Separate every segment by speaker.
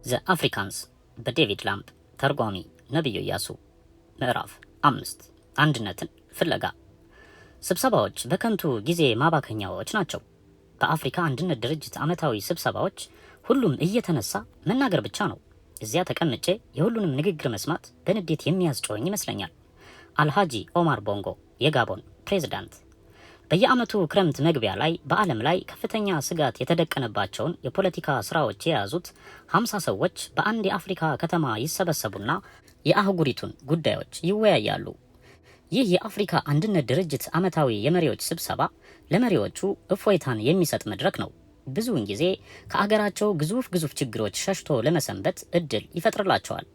Speaker 1: ዘ አፍሪካንስ በዴቪድ ላምብ ተርጓሚ ነብዩ ኢያሱ ምዕራፍ 5 አንድነትን ፍለጋ። ስብሰባዎች በከንቱ ጊዜ ማባከኛዎች ናቸው። በአፍሪካ አንድነት ድርጅት ዓመታዊ ስብሰባዎች ሁሉም እየተነሳ መናገር ብቻ ነው። እዚያ ተቀምጬ የሁሉንም ንግግር መስማት በንዴት የሚያስጮኝ ይመስለኛል። አልሃጂ ኦማር ቦንጎ የጋቦን ፕሬዝዳንት በየዓመቱ ክረምት መግቢያ ላይ በዓለም ላይ ከፍተኛ ስጋት የተደቀነባቸውን የፖለቲካ ስራዎች የያዙት 50 ሰዎች በአንድ የአፍሪካ ከተማ ይሰበሰቡና የአህጉሪቱን ጉዳዮች ይወያያሉ። ይህ የአፍሪካ አንድነት ድርጅት ዓመታዊ የመሪዎች ስብሰባ ለመሪዎቹ እፎይታን የሚሰጥ መድረክ ነው። ብዙውን ጊዜ ከአገራቸው ግዙፍ ችግሮች ሸሽቶ ለመሰንበት እድል ይፈጥርላቸዋል።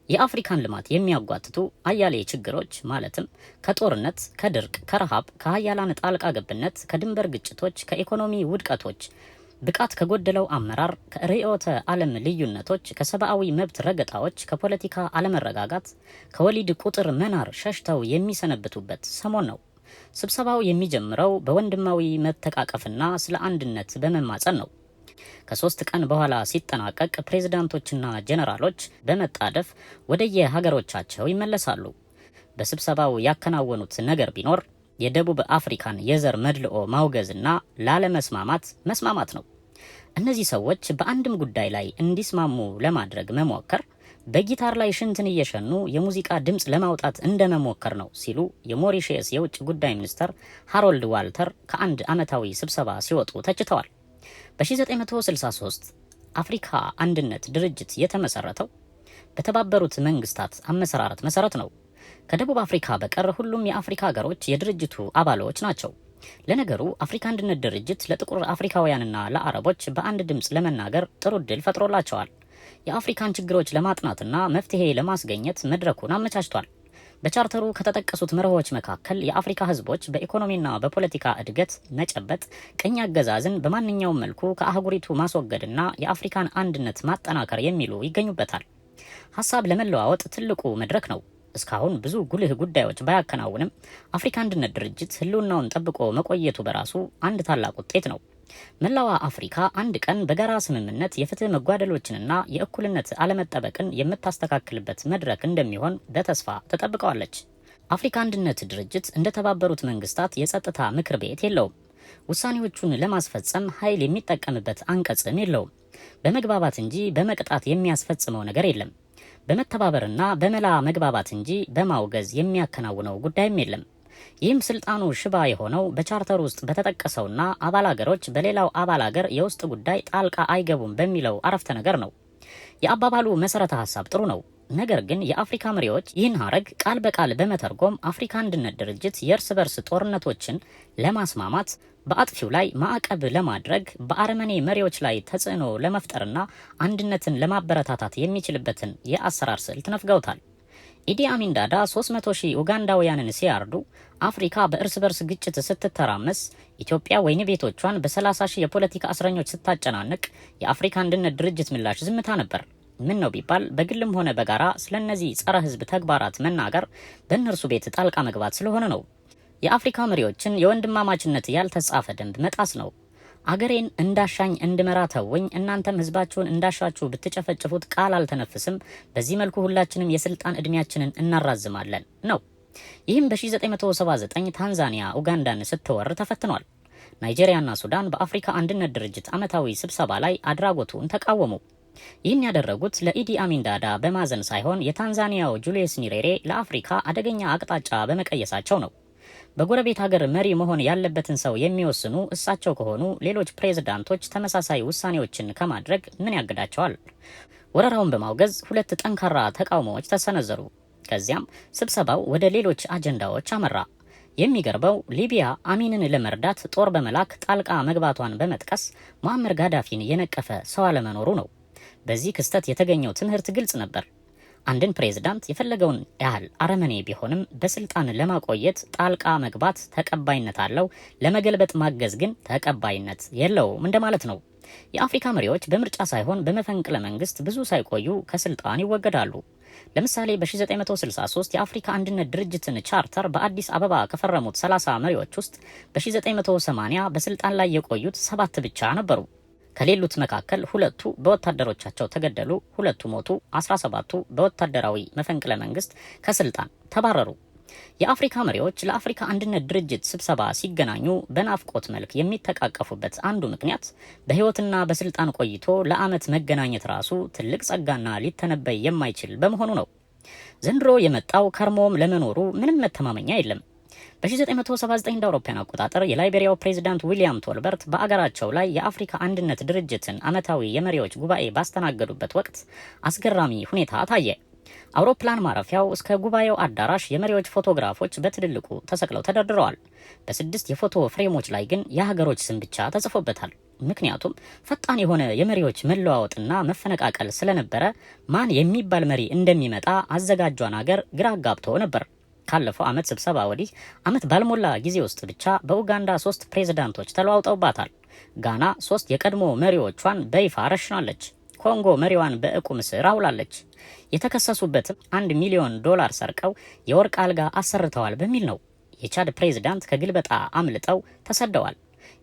Speaker 1: የአፍሪካን ልማት የሚያጓትቱ አያሌ ችግሮች ማለትም ከጦርነት፣ ከድርቅ፣ ከረሃብ፣ ከሀያላን ጣልቃ ገብነት፣ ከድንበር ግጭቶች፣ ከኢኮኖሚ ውድቀቶች፣ ብቃት ከጎደለው አመራር፣ ከርዕዮተ ዓለም ልዩነቶች፣ ከሰብአዊ መብት ረገጣዎች፣ ከፖለቲካ አለመረጋጋት፣ ከወሊድ ቁጥር መናር ሸሽተው የሚሰነብቱበት ሰሞን ነው። ስብሰባው የሚጀምረው በወንድማዊ መተቃቀፍና ስለ አንድነት በመማጸን ነው። ከ3 ቀን በኋላ ሲጠናቀቅ ፕሬዝዳንቶችና ጄኔራሎች በመጣደፍ ወደየ ሀገሮቻቸው ይመለሳሉ። በስብሰባው ያከናወኑት ነገር ቢኖር የደቡብ አፍሪካን የዘር መድልኦ ማውገዝና ላለመስማማት መስማማት ነው። እነዚህ ሰዎች በአንድም ጉዳይ ላይ እንዲስማሙ ለማድረግ መሞከር በጊታር ላይ ሽንትን እየሸኑ የሙዚቃ ድምፅ ለማውጣት እንደመሞከር ነው ሲሉ የሞሪሼስ የውጭ ጉዳይ ሚኒስተር ሃሮልድ ዋልተር ከአንድ ዓመታዊ ስብሰባ ሲወጡ ተችተዋል። በ1963 አፍሪካ አንድነት ድርጅት የተመሰረተው በተባበሩት መንግስታት አመሰራረት መሰረት ነው። ከደቡብ አፍሪካ በቀር ሁሉም የአፍሪካ ሀገሮች የድርጅቱ አባሎች ናቸው። ለነገሩ አፍሪካ አንድነት ድርጅት ለጥቁር አፍሪካውያንና ለአረቦች በአንድ ድምፅ ለመናገር ጥሩ ዕድል ፈጥሮላቸዋል። የአፍሪካን ችግሮች ለማጥናትና መፍትሄ ለማስገኘት መድረኩን አመቻችቷል። በቻርተሩ ከተጠቀሱት መርሆች መካከል የአፍሪካ ህዝቦች በኢኮኖሚና በፖለቲካ እድገት መጨበጥ፣ ቅኝ አገዛዝን በማንኛውም መልኩ ከአህጉሪቱ ማስወገድና የአፍሪካን አንድነት ማጠናከር የሚሉ ይገኙበታል። ሀሳብ ለመለዋወጥ ትልቁ መድረክ ነው። እስካሁን ብዙ ጉልህ ጉዳዮች ባያከናውንም አፍሪካ አንድነት ድርጅት ህልውናውን ጠብቆ መቆየቱ በራሱ አንድ ታላቅ ውጤት ነው። መላዋ አፍሪካ አንድ ቀን በጋራ ስምምነት የፍትህ መጓደሎችንና የእኩልነት አለመጠበቅን የምታስተካክልበት መድረክ እንደሚሆን በተስፋ ተጠብቀዋለች። አፍሪካ አንድነት ድርጅት እንደተባበሩት መንግስታት የጸጥታ ምክር ቤት የለውም። ውሳኔዎቹን ለማስፈጸም ኃይል የሚጠቀምበት አንቀጽም የለውም። በመግባባት እንጂ በመቅጣት የሚያስፈጽመው ነገር የለም። በመተባበርና በመላ መግባባት እንጂ በማውገዝ የሚያከናውነው ጉዳይም የለም። ይህም ስልጣኑ ሽባ የሆነው በቻርተር ውስጥ በተጠቀሰውና አባል አገሮች በሌላው አባል አገር የውስጥ ጉዳይ ጣልቃ አይገቡም በሚለው አረፍተ ነገር ነው። የአባባሉ መሰረተ ሀሳብ ጥሩ ነው። ነገር ግን የአፍሪካ መሪዎች ይህን ሀረግ ቃል በቃል በመተርጎም አፍሪካ አንድነት ድርጅት የእርስ በርስ ጦርነቶችን ለማስማማት፣ በአጥፊው ላይ ማዕቀብ ለማድረግ፣ በአረመኔ መሪዎች ላይ ተጽዕኖ ለመፍጠርና አንድነትን ለማበረታታት የሚችልበትን የአሰራር ስልት ነፍገውታል። ኢዲ አሚን ዳዳ 300,000 ኡጋንዳውያንን ሲያርዱ፣ አፍሪካ በእርስ በርስ ግጭት ስትተራመስ፣ ኢትዮጵያ ወይን ቤቶቿን በ30,000 የፖለቲካ እስረኞች ስታጨናንቅ የአፍሪካ አንድነት ድርጅት ምላሽ ዝምታ ነበር። ምን ነው ቢባል በግልም ሆነ በጋራ ስለነዚህ ጸረ ህዝብ ተግባራት መናገር በእነርሱ ቤት ጣልቃ መግባት ስለሆነ ነው። የአፍሪካ መሪዎችን የወንድማማችነት ያልተጻፈ ደንብ መጣስ ነው። አገሬን እንዳሻኝ እንድመራ ተወኝ፣ እናንተም ህዝባችሁን እንዳሻችሁ ብትጨፈጭፉት ቃል አልተነፍስም፣ በዚህ መልኩ ሁላችንም የስልጣን እድሜያችንን እናራዝማለን ነው። ይህም በ1979 ታንዛኒያ ኡጋንዳን ስትወር ተፈትኗል። ናይጄሪያና ሱዳን በአፍሪካ አንድነት ድርጅት ዓመታዊ ስብሰባ ላይ አድራጎቱን ተቃወሙ። ይህን ያደረጉት ለኢዲ አሚን ዳዳ በማዘን ሳይሆን የታንዛኒያው ጁሊየስ ኒሬሬ ለአፍሪካ አደገኛ አቅጣጫ በመቀየሳቸው ነው። በጎረቤት ሀገር መሪ መሆን ያለበትን ሰው የሚወስኑ እሳቸው ከሆኑ ሌሎች ፕሬዝዳንቶች ተመሳሳይ ውሳኔዎችን ከማድረግ ምን ያግዳቸዋል? ወረራውን በማውገዝ 2 ጠንካራ ተቃውሞዎች ተሰነዘሩ። ከዚያም ስብሰባው ወደ ሌሎች አጀንዳዎች አመራ። የሚገርበው ሊቢያ አሚንን ለመርዳት ጦር በመላክ ጣልቃ መግባቷን በመጥቀስ ሙአመር ጋዳፊን የነቀፈ ሰው አለመኖሩ ነው። በዚህ ክስተት የተገኘው ትምህርት ግልጽ ነበር። አንድን ፕሬዝዳንት የፈለገውን ያህል አረመኔ ቢሆንም በስልጣን ለማቆየት ጣልቃ መግባት ተቀባይነት አለው፣ ለመገልበጥ ማገዝ ግን ተቀባይነት የለውም እንደማለት ነው። የአፍሪካ መሪዎች በምርጫ ሳይሆን በመፈንቅለ መንግስት ብዙ ሳይቆዩ ከስልጣን ይወገዳሉ። ለምሳሌ በ1963 የአፍሪካ አንድነት ድርጅትን ቻርተር በአዲስ አበባ ከፈረሙት 30 መሪዎች ውስጥ በ1980 በስልጣን ላይ የቆዩት 7 ብቻ ነበሩ። ከሌሉት መካከል 2ቱ በወታደሮቻቸው ተገደሉ፣ 2ቱ ሞቱ፣ 17ቱ በወታደራዊ መፈንቅለ መንግስት ከስልጣን ተባረሩ። የአፍሪካ መሪዎች ለአፍሪካ አንድነት ድርጅት ስብሰባ ሲገናኙ በናፍቆት መልክ የሚተቃቀፉበት አንዱ ምክንያት በህይወትና በስልጣን ቆይቶ ለዓመት መገናኘት ራሱ ትልቅ ጸጋና ሊተነበይ የማይችል በመሆኑ ነው። ዘንድሮ የመጣው ከርሞም ለመኖሩ ምንም መተማመኛ የለም። በ1979 እንደ አውሮፓውያን አቆጣጠር የላይቤሪያው ፕሬዝዳንት ዊሊያም ቶልበርት በአገራቸው ላይ የአፍሪካ አንድነት ድርጅትን ዓመታዊ የመሪዎች ጉባኤ ባስተናገዱበት ወቅት አስገራሚ ሁኔታ ታየ። አውሮፕላን ማረፊያው እስከ ጉባኤው አዳራሽ የመሪዎች ፎቶግራፎች በትልልቁ ተሰቅለው ተደርድረዋል። በ6 የፎቶ ፍሬሞች ላይ ግን የሀገሮች ስም ብቻ ተጽፎበታል። ምክንያቱም ፈጣን የሆነ የመሪዎች መለዋወጥና መፈነቃቀል ስለነበረ ማን የሚባል መሪ እንደሚመጣ አዘጋጇን ሀገር ግራ አጋብቶ ነበር። ካለፈው ዓመት ስብሰባ ወዲህ ዓመት ባልሞላ ጊዜ ውስጥ ብቻ በኡጋንዳ 3 ፕሬዝዳንቶች ተለዋውጠውባታል። ጋና 3 የቀድሞ መሪዎቿን በይፋ ረሽናለች። ኮንጎ መሪዋን በዕቁም ስር አውላለች። የተከሰሱበትም $1 ሚሊዮን ሰርቀው የወርቅ አልጋ አሰርተዋል በሚል ነው። የቻድ ፕሬዝዳንት ከግልበጣ አምልጠው ተሰደዋል።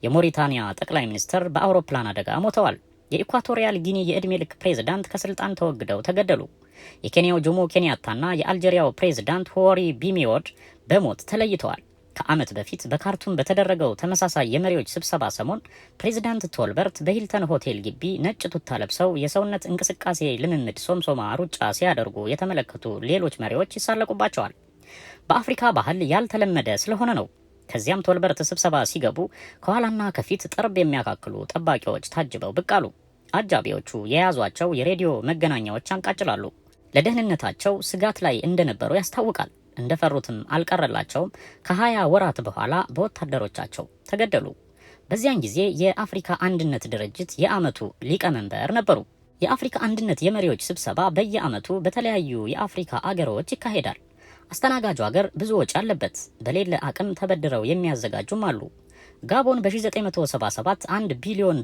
Speaker 1: የሞሪታኒያ ጠቅላይ ሚኒስትር በአውሮፕላን አደጋ ሞተዋል። የኢኳቶሪያል ጊኒ የዕድሜ ልክ ፕሬዝዳንት ከስልጣን ተወግደው ተገደሉ። የኬንያው ጆሞ ኬንያታና የአልጄሪያው ፕሬዝዳንት ሆሪ ቢሚዎድ በሞት ተለይተዋል። ከዓመት በፊት በካርቱም በተደረገው ተመሳሳይ የመሪዎች ስብሰባ ሰሞን ፕሬዝዳንት ቶልበርት በሂልተን ሆቴል ግቢ ነጭ ቱታ ለብሰው የሰውነት እንቅስቃሴ ልምምድ ሶምሶማ ሩጫ ሲያደርጉ የተመለከቱ ሌሎች መሪዎች ይሳለቁባቸዋል። በአፍሪካ ባህል ያልተለመደ ስለሆነ ነው። ከዚያም ቶልበርት ስብሰባ ሲገቡ ከኋላና ከፊት ጠርብ የሚያካክሉ ጠባቂዎች ታጅበው ብቅ አሉ። አጃቢዎቹ የያዟቸው የሬዲዮ መገናኛዎች አንቃጭላሉ። ለደህንነታቸው ስጋት ላይ እንደነበሩ ያስታውቃል። እንደፈሩትም አልቀረላቸውም። ከ20 ወራት በኋላ በወታደሮቻቸው ተገደሉ። በዚያን ጊዜ የአፍሪካ አንድነት ድርጅት የዓመቱ ሊቀመንበር ነበሩ። የአፍሪካ አንድነት የመሪዎች ስብሰባ በየዓመቱ በተለያዩ የአፍሪካ አገሮች ይካሄዳል። አስተናጋጁ ሀገር ብዙ ወጪ አለበት። በሌለ አቅም ተበድረው የሚያዘጋጁም አሉ። ጋቦን በ1977 $1 ቢሊዮን፣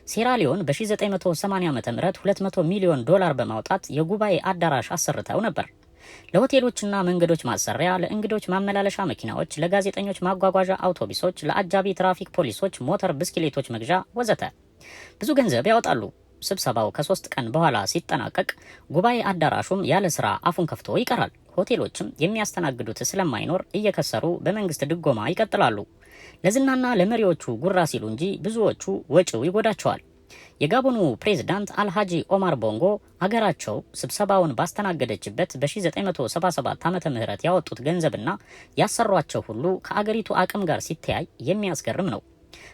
Speaker 1: ሴራሊዮን በ1980 ዓ.ም $200 ሚሊዮን በማውጣት የጉባኤ አዳራሽ አሰርተው ነበር። ለሆቴሎችና መንገዶች ማሰሪያ፣ ለእንግዶች ማመላለሻ መኪናዎች፣ ለጋዜጠኞች ማጓጓዣ አውቶቡሶች፣ ለአጃቢ ትራፊክ ፖሊሶች ሞተር ብስክሌቶች መግዣ ወዘተ ብዙ ገንዘብ ያወጣሉ። ስብሰባው ከ3 ቀን በኋላ ሲጠናቀቅ ጉባኤ አዳራሹም ያለ ስራ አፉን ከፍቶ ይቀራል። ሆቴሎችም የሚያስተናግዱት ስለማይኖር እየከሰሩ በመንግስት ድጎማ ይቀጥላሉ። ለዝናና ለመሪዎቹ ጉራ ሲሉ እንጂ ብዙዎቹ ወጪው ይጎዳቸዋል። የጋቦኑ ፕሬዝዳንት አልሃጂ ኦማር ቦንጎ አገራቸው ስብሰባውን ባስተናገደችበት በ1977 ዓመተ ምህረት ያወጡት ገንዘብና ያሰሯቸው ሁሉ ከአገሪቱ አቅም ጋር ሲተያይ የሚያስገርም ነው።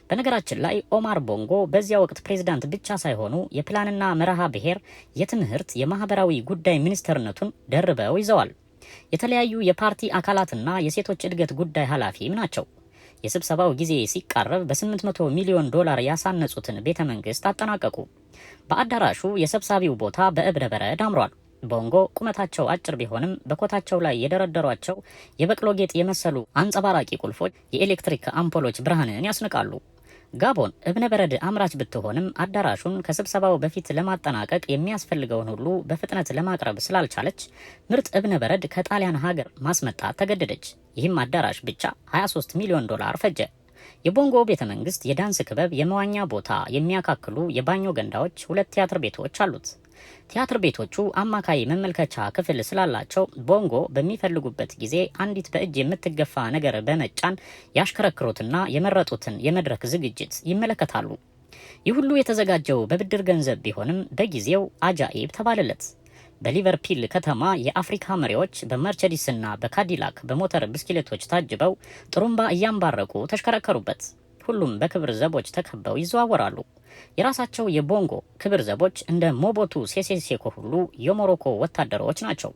Speaker 1: በነገራችን ላይ ኦማር ቦንጎ በዚያ ወቅት ፕሬዝዳንት ብቻ ሳይሆኑ የፕላንና መርሃ ብሔር፣ የትምህርት፣ የማህበራዊ ጉዳይ ሚኒስትርነቱን ደርበው ይዘዋል። የተለያዩ የፓርቲ አካላትና የሴቶች እድገት ጉዳይ ኃላፊም ናቸው። የስብሰባው ጊዜ ሲቃረብ በ$800 ሚሊዮን ያሳነጹትን ቤተ መንግስት አጠናቀቁ። በአዳራሹ የሰብሳቢው ቦታ በእብነ በረድ አምሯል። ቦንጎ ቁመታቸው አጭር ቢሆንም በኮታቸው ላይ የደረደሯቸው የበቅሎ ጌጥ የመሰሉ አንጸባራቂ ቁልፎች የኤሌክትሪክ አምፖሎች ብርሃንን ያስንቃሉ። ጋቦን እብነ በረድ አምራች ብትሆንም አዳራሹን ከስብሰባው በፊት ለማጠናቀቅ የሚያስፈልገውን ሁሉ በፍጥነት ለማቅረብ ስላልቻለች ምርጥ እብነ በረድ ከጣሊያን ሀገር ማስመጣት ተገደደች። ይህም አዳራሽ ብቻ $23 ሚሊዮን ፈጀ። የቦንጎ ቤተ መንግስት የዳንስ ክበብ፣ የመዋኛ ቦታ፣ የሚያካክሉ የባኞ ገንዳዎች፣ 2 ቲያትር ቤቶች አሉት። ቲያትር ቤቶቹ አማካይ መመልከቻ ክፍል ስላላቸው ቦንጎ በሚፈልጉበት ጊዜ አንዲት በእጅ የምትገፋ ነገር በመጫን ያሽከረክሩትና የመረጡትን የመድረክ ዝግጅት ይመለከታሉ። ይህ ሁሉ የተዘጋጀው በብድር ገንዘብ ቢሆንም በጊዜው አጃኢብ ተባለለት። በሊቨርፒል ከተማ የአፍሪካ መሪዎች በመርቸዲስና በካዲላክ በሞተር ብስክሌቶች ታጅበው ጥሩምባ እያንባረቁ ተሽከረከሩበት። ሁሉም በክብር ዘቦች ተከበው ይዘዋወራሉ። የራሳቸው የቦንጎ ክብር ዘቦች እንደ ሞቦቱ ሴሴ ሴኮ ሁሉ የሞሮኮ ወታደሮች ናቸው።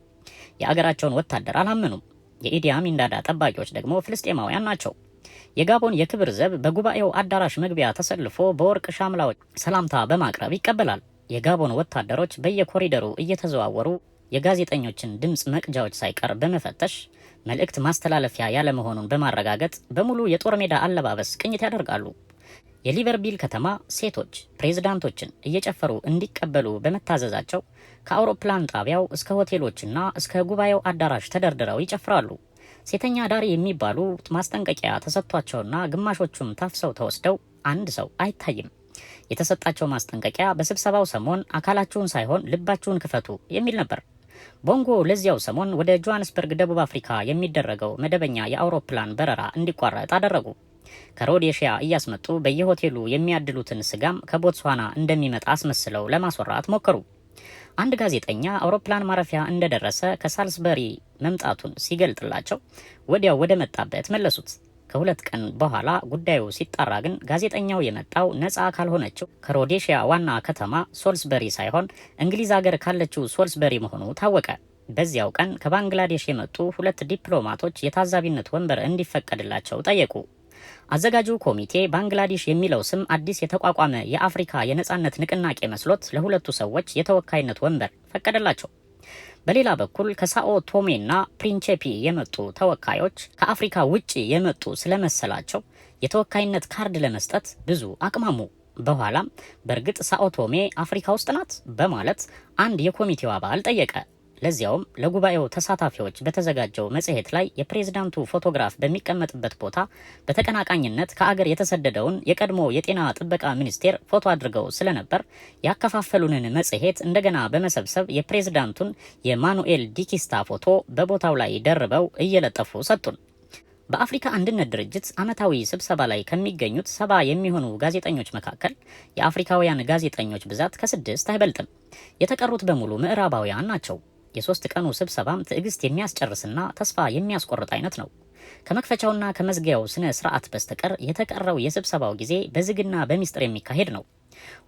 Speaker 1: የአገራቸውን ወታደር አላመኑም። የኢዲ አሚን ዳዳ ጠባቂዎች ደግሞ ፍልስጤማውያን ናቸው። የጋቦን የክብር ዘብ በጉባኤው አዳራሽ መግቢያ ተሰልፎ በወርቅ ሻምላዎች ሰላምታ በማቅረብ ይቀበላል። የጋቦን ወታደሮች በየኮሪደሩ እየተዘዋወሩ የጋዜጠኞችን ድምፅ መቅጃዎች ሳይቀር በመፈተሽ መልእክት ማስተላለፊያ ያለመሆኑን በማረጋገጥ በሙሉ የጦር ሜዳ አለባበስ ቅኝት ያደርጋሉ። የሊቨርፒል ከተማ ሴቶች ፕሬዝዳንቶችን እየጨፈሩ እንዲቀበሉ በመታዘዛቸው ከአውሮፕላን ጣቢያው እስከ ሆቴሎችና እስከ ጉባኤው አዳራሽ ተደርድረው ይጨፍራሉ። ሴተኛ ዳሪ የሚባሉ ማስጠንቀቂያ ተሰጥቷቸውና ግማሾቹም ታፍሰው ተወስደው አንድ ሰው አይታይም። የተሰጣቸው ማስጠንቀቂያ በስብሰባው ሰሞን አካላችሁን ሳይሆን ልባችሁን ክፈቱ የሚል ነበር። ቦንጎ ለዚያው ሰሞን ወደ ጆሃንስበርግ ደቡብ አፍሪካ የሚደረገው መደበኛ የአውሮፕላን በረራ እንዲቋረጥ አደረጉ። ከሮዴሺያ እያስመጡ በየሆቴሉ የሚያድሉትን ስጋም ከቦትስዋና እንደሚመጣ አስመስለው ለማስወራት ሞከሩ። አንድ ጋዜጠኛ አውሮፕላን ማረፊያ እንደደረሰ ከሳልስበሪ መምጣቱን ሲገልጥላቸው ወዲያው ወደ መጣበት መለሱት። ከሁለት ቀን በኋላ ጉዳዩ ሲጣራ ግን ጋዜጠኛው የመጣው ነፃ ካልሆነችው ከሮዴሺያ ዋና ከተማ ሶልስበሪ ሳይሆን እንግሊዝ ሀገር ካለችው ሶልስበሪ መሆኑ ታወቀ። በዚያው ቀን ከባንግላዴሽ የመጡ 2 ዲፕሎማቶች የታዛቢነት ወንበር እንዲፈቀድላቸው ጠየቁ። አዘጋጁ ኮሚቴ ባንግላዴሽ የሚለው ስም አዲስ የተቋቋመ የአፍሪካ የነጻነት ንቅናቄ መስሎት ለሁለቱ ሰዎች የተወካይነት ወንበር ፈቀደላቸው። በሌላ በኩል ከሳኦ ቶሜና ፕሪንቼፒ የመጡ ተወካዮች ከአፍሪካ ውጪ የመጡ ስለመሰላቸው የተወካይነት ካርድ ለመስጠት ብዙ አቅማሙ። በኋላም በእርግጥ ሳኦ ቶሜ አፍሪካ ውስጥ ናት በማለት አንድ የኮሚቴው አባል ጠየቀ። ለዚያውም ለጉባኤው ተሳታፊዎች በተዘጋጀው መጽሔት ላይ የፕሬዝዳንቱ ፎቶግራፍ በሚቀመጥበት ቦታ በተቀናቃኝነት ከአገር የተሰደደውን የቀድሞ የጤና ጥበቃ ሚኒስቴር ፎቶ አድርገው ስለነበር ያከፋፈሉንን መጽሔት እንደገና በመሰብሰብ የፕሬዝዳንቱን የማኑኤል ዲኪስታ ፎቶ በቦታው ላይ ደርበው እየለጠፉ ሰጡን። በአፍሪካ አንድነት ድርጅት ዓመታዊ ስብሰባ ላይ ከሚገኙት 70 የሚሆኑ ጋዜጠኞች መካከል የአፍሪካውያን ጋዜጠኞች ብዛት ከ6 አይበልጥም። የተቀሩት በሙሉ ምዕራባውያን ናቸው። የ3 ቀኑ ስብሰባም ትዕግስት የሚያስጨርስና ተስፋ የሚያስቆርጥ አይነት ነው። ከመክፈቻውና ከመዝጊያው ስነ ስርዓት በስተቀር የተቀረው የስብሰባው ጊዜ በዝግና በሚስጥር የሚካሄድ ነው።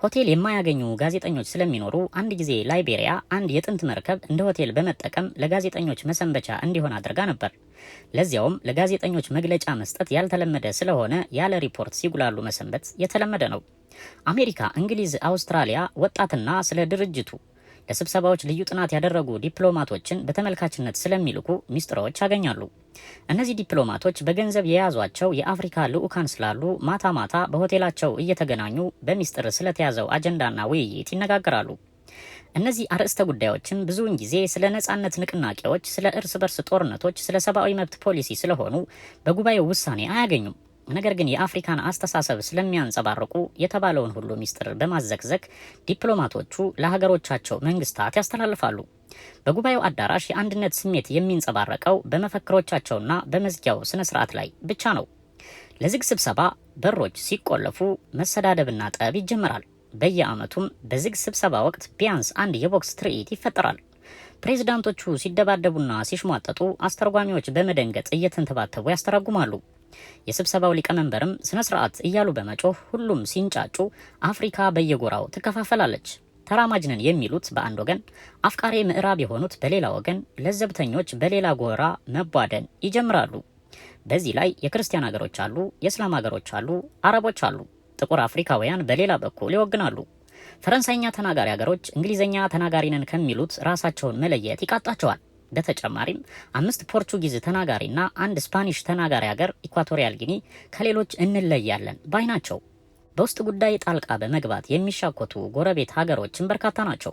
Speaker 1: ሆቴል የማያገኙ ጋዜጠኞች ስለሚኖሩ አንድ ጊዜ ላይቤሪያ አንድ የጥንት መርከብ እንደ ሆቴል በመጠቀም ለጋዜጠኞች መሰንበቻ እንዲሆን አድርጋ ነበር። ለዚያውም ለጋዜጠኞች መግለጫ መስጠት ያልተለመደ ስለሆነ ያለ ሪፖርት ሲጉላሉ መሰንበት የተለመደ ነው። አሜሪካ፣ እንግሊዝ፣ አውስትራሊያ ወጣትና ስለ ድርጅቱ ለስብሰባዎች ልዩ ጥናት ያደረጉ ዲፕሎማቶችን በተመልካችነት ስለሚልኩ ሚስጥሮች ያገኛሉ። እነዚህ ዲፕሎማቶች በገንዘብ የያዟቸው የአፍሪካ ልዑካን ስላሉ ማታ ማታ በሆቴላቸው እየተገናኙ በሚስጥር ስለተያዘው አጀንዳና ውይይት ይነጋገራሉ። እነዚህ አርዕስተ ጉዳዮችን ብዙውን ጊዜ ስለ ነጻነት ንቅናቄዎች፣ ስለ እርስ በርስ ጦርነቶች፣ ስለ ሰብአዊ መብት ፖሊሲ ስለሆኑ በጉባኤው ውሳኔ አያገኙም። ነገር ግን የአፍሪካን አስተሳሰብ ስለሚያንጸባርቁ የተባለውን ሁሉ ሚስጥር በማዘግዘግ ዲፕሎማቶቹ ለሀገሮቻቸው መንግስታት ያስተላልፋሉ። በጉባኤው አዳራሽ የአንድነት ስሜት የሚንጸባረቀው በመፈክሮቻቸውና በመዝጊያው ስነ ስርዓት ላይ ብቻ ነው። ለዝግ ስብሰባ በሮች ሲቆለፉ መሰዳደብና ጠብ ይጀምራል። በየዓመቱም በዝግ ስብሰባ ወቅት ቢያንስ አንድ የቦክስ ትርኢት ይፈጠራል። ፕሬዝዳንቶቹ ሲደባደቡና ሲሽሟጠጡ አስተርጓሚዎች በመደንገጥ እየተንተባተቡ ያስተረጉማሉ። የስብሰባው ሊቀመንበርም ስነ ስርዓት እያሉ በመጮህ ሁሉም ሲንጫጩ አፍሪካ በየጎራው ትከፋፈላለች። ተራማጅ ነን የሚሉት በአንድ ወገን፣ አፍቃሪ ምዕራብ የሆኑት በሌላ ወገን፣ ለዘብተኞች በሌላ ጎራ መቧደን ይጀምራሉ። በዚህ ላይ የክርስቲያን ሀገሮች አሉ፣ የእስላም ሀገሮች አሉ፣ አረቦች አሉ። ጥቁር አፍሪካውያን በሌላ በኩል ይወግናሉ። ፈረንሳይኛ ተናጋሪ ሀገሮች እንግሊዝኛ ተናጋሪ ነን ከሚሉት ራሳቸውን መለየት ይቃጣቸዋል። በተጨማሪም 5 ፖርቹጊዝ ተናጋሪና 1 ስፓኒሽ ተናጋሪ ሀገር ኢኳቶሪያል ጊኒ ከሌሎች እንለያለን ባይ ናቸው። በውስጥ ጉዳይ ጣልቃ በመግባት የሚሻኮቱ ጎረቤት ሀገሮችን በርካታ ናቸው።